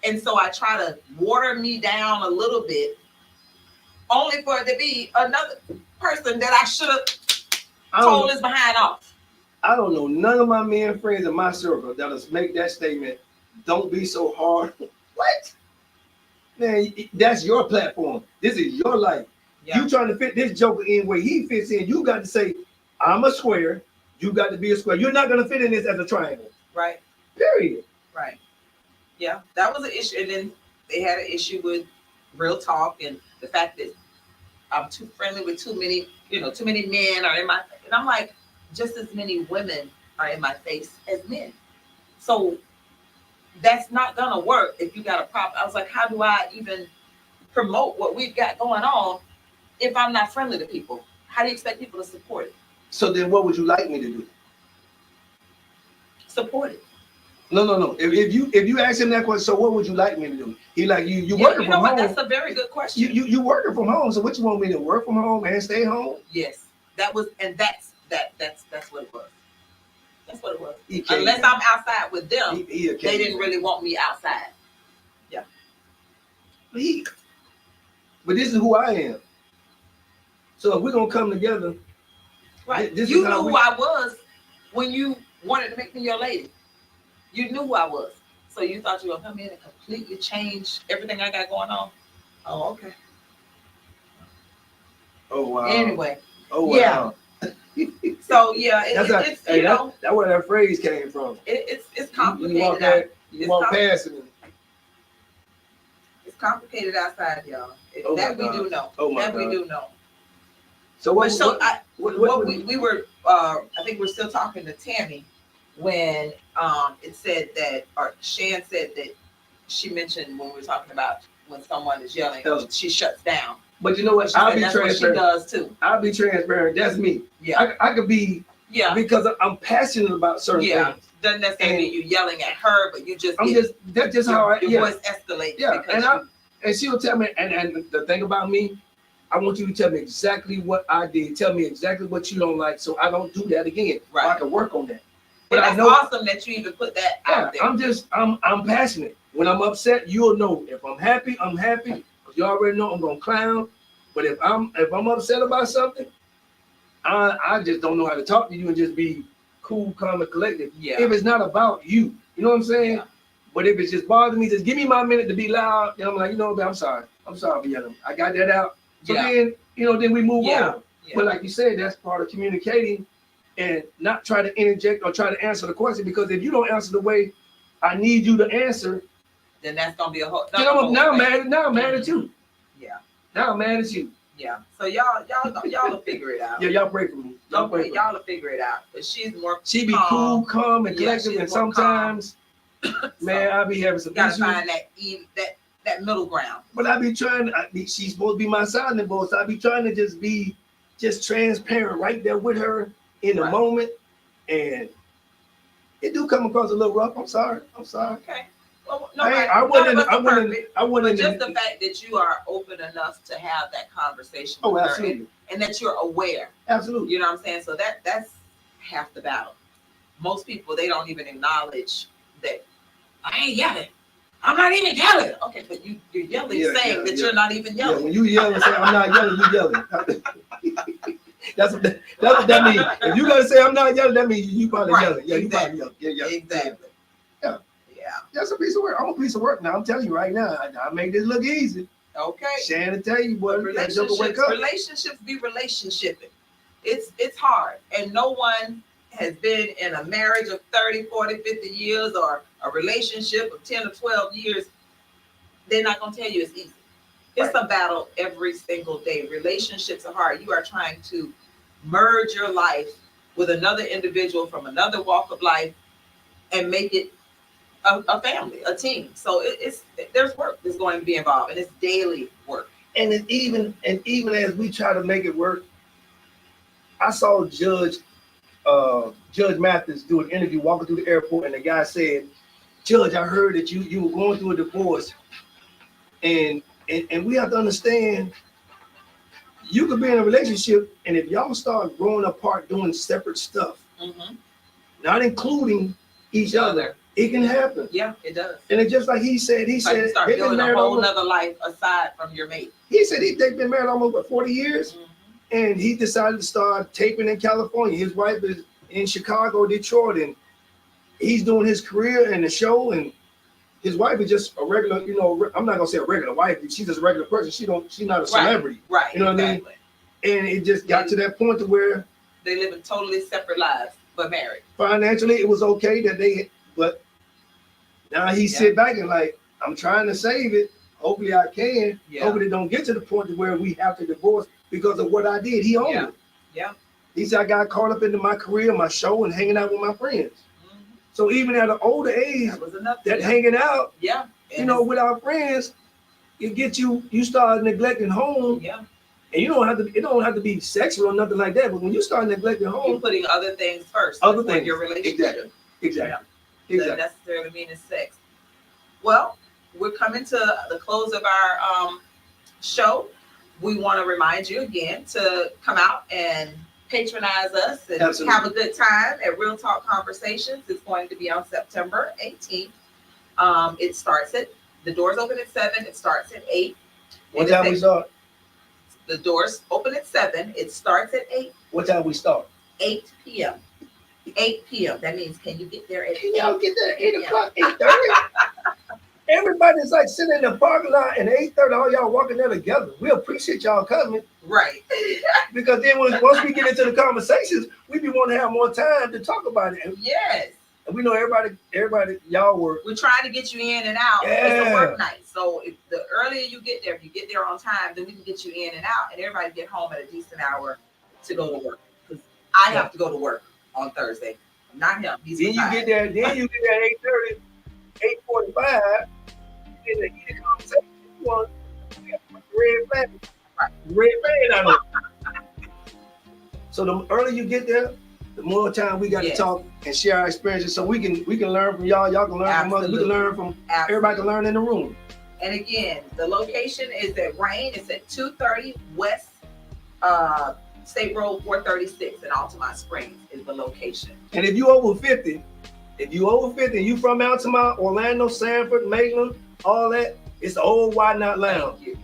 and so I try to water me down a little bit, only for it to be another person that I should have told his behind off. I don't know none of my men friends in my circle that'll make that statement. Don't be so hard. What? Man, that's your platform. This is your life. Yeah. You trying to fit this joker in where he fits in. You got to say, I'm a square. You got to be a square. You're not going to fit in this as a triangle. Right. Period. Right. Yeah, that was an issue. And then they had an issue with real talk and the fact that I'm too friendly with too many men are in my face. And I'm like, just as many women are in my face as men. So that's not gonna work if you got a problem. I was like, how do I even promote what we've got going on if I'm not friendly to people? How do you expect people to support it? So then what would you like me to do? Support it. No. If you ask him that question, so what would you like me to do? He like you working from home. That's a very good question. You working from home. So what you want me to work from home and stay home? Yes. That's what it was. That's what it was. Unless I'm outside with them, they didn't really want me outside. Yeah. But this is who I am. So if we're gonna come together, right? You knew who I was when you wanted to make me your lady. You knew who I was. So you thought you were gonna come in and completely change everything I got going on? Oh, okay. Oh wow. Anyway. Oh wow. So yeah, it's hey, that's where that phrase came from. It's complicated. You walk past it. It's complicated outside, y'all. Oh that we God. do know. Oh my that God. we do know. So what we were I think we're still talking to Tammy when it said that, or Shan said that she mentioned when we were talking about when someone is yelling, she shuts down. But you know what? I'll be transparent. What she does too. I'll be transparent. That's me. Yeah. I could be. Yeah. Because I'm passionate about certain things. Doesn't necessarily mean you yelling at her, but you just. That's just how your voice escalates. Yeah. And she'll tell me. And the thing about me, I want you to tell me exactly what I did. Tell me exactly what you don't like, so I don't do that again. Right. I can work on that. But that's awesome that you even put that out there. I'm passionate. When I'm upset, you'll know. If I'm happy, I'm happy. You already know I'm gonna clown. But if I'm upset about something, I just don't know how to talk to you and just be cool, calm, and collected. Yeah. If it's not about you, you know what I'm saying? Yeah. But if it's just bothering me, just give me my minute to be loud. And I'm like, you know what, I'm sorry for yelling. I got that out. So then, then we move on. Yeah. But like you said, that's part of communicating and not try to interject or try to answer the question, because if you don't answer the way I need you to answer, then that's gonna be a whole. Now I'm mad at you. Yeah. Now I'm mad at you. Yeah. So y'all will figure it out. Yeah, y'all pray for me. Y'all will figure it out. But she's more. She be cool, calm, and collective, and sometimes, man, I be having some issues. Gotta find that middle ground. But I be trying. She's supposed to be my sounding board, so I be trying to just be transparent right there with her in the moment, and it do come across a little rough. I'm sorry. Okay. Well, I wouldn't. Just the fact that you are open enough to have that conversation. Oh, absolutely. And that you're aware. Absolutely. You know what I'm saying? So that's half the battle. Most people, they don't even acknowledge that I ain't yelling. I'm not even yelling. Okay, but you're yelling, saying that you're not even yelling. Yeah, when you yell and say I'm not yelling, you yelling. That's what that means. If you gotta say I'm not yelling, that means you probably yelling. Yeah, exactly. You probably yelling. Yeah. Exactly. Yeah. That's a piece of work. I'm a piece of work now. I'm telling you right now. I make this look easy. Okay. Shannon tell you what. Relationships be relationshiping. It's hard. And no one has been in a marriage of 30, 40, 50 years or a relationship of 10 or 12 years. They're not going to tell you it's easy. It's a battle every single day. Relationships are hard. You are trying to merge your life with another individual from another walk of life and make it a family, a team. So there's work that's going to be involved, and it's daily work. And even as we try to make it work, I saw Judge Mathis do an interview walking through the airport, and the guy said, "Judge, I heard that you were going through a divorce, and we have to understand you could be in a relationship, and if y'all start growing apart doing separate stuff, not including each other, it can happen." Yeah, it does. And it's just like he said you start building a whole other life aside from your mate. He said they've been married almost 40 years, and he decided to start taping in California. His wife is in Chicago, Detroit, and he's doing his career in the show, and his wife is just a regular, I'm not gonna say a regular wife, she's just a regular person. She's not a celebrity. Right. You know what I mean? And it just got to that point to where they live in totally separate lives, but married. Financially, it was okay but now he sit back and like, I'm trying to save it. Hopefully I can. Yeah. Hopefully it don't get to the point to where we have to divorce because of what I did. He owned it. Yeah. He said I got caught up into my career, my show, and hanging out with my friends. So even at an older age, that hanging out, with our friends, it gets you start neglecting home. Yeah. And it don't have to be sexual or nothing like that. But when you start neglecting home, you're putting other things first. Other things. Your relationship. Exactly. Doesn't necessarily mean it's sex. Well, we're coming to the close of our show. We want to remind you again to come out and patronize us and have a good time at Real Talk Conversations. It's going to be on September 18th. It starts the doors open at 7. It starts at 8. What time we start? The doors open at 7. It starts at 8. What time we start? 8 p.m. 8 p.m. That means can you get there at Can y'all get there at 8 p.m.? o'clock, 8:30? Everybody's like sitting in the parking lot and 8:30, all y'all walking there together. We appreciate y'all coming. Right. Because then once we get into the conversations, we be wanting to have more time to talk about it. Yes. And we know everybody, y'all work. We're trying to get you in and out. Yeah. It's a work night. So if the earlier you get there, if you get there on time, then we can get you in and out and everybody get home at a decent hour to go to work. Because I have to go to work on Thursday. Not him. He's Then you get there, at 8:30, 8:45, you get a heated conversation. You want red flag. Right. Red flag out of it. So the earlier you get there, the more time we got to talk and share our experiences, so we can learn from y'all. Y'all can learn from us. We can learn from everybody. Can learn in the room. And again, the location is at Rain. It's at 230 West State Road 436 in Altamont Springs is the location. And if you over 50, and you from Altamont, Orlando, Sanford, Maitland, all that, it's the old Why Not Lounge. Thank you.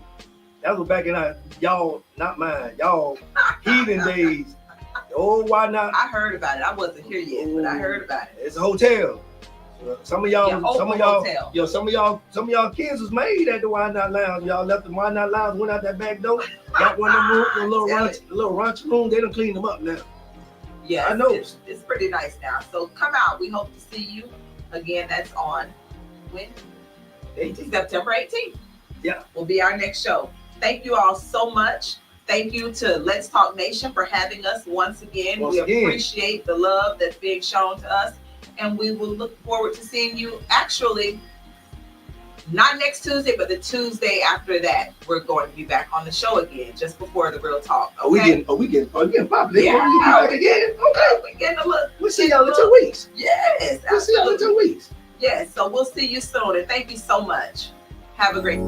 That was back in y'all, not mine, y'all heathen days. The old Why Not. I heard about it. I wasn't here yet, but I heard about it. It's a hotel. Some of y'all kids was made at the Why Not Lounge. Y'all left the Why Not Lounge, went out that back door, got one of them rooms, the little ranch room. They done cleaned them up now. Yeah, I know. It's pretty nice now. So come out. We hope to see you again. That's on when? 18th. September 18th. Yeah. Will be our next show. Thank you all so much. Thank you to Let's Talk Nation for having us once again. We appreciate the love that's being shown to us. And we will look forward to seeing you actually not next Tuesday, but the Tuesday after that. We're going to be back on the show again, just before the Real Talk. Okay? We getting popular. Yeah. We back again. Okay. We're getting a look. We'll see y'all in 2 weeks. Yes. We'll see y'all in 2 weeks. Yes. So we'll see you soon. And thank you so much. Have a great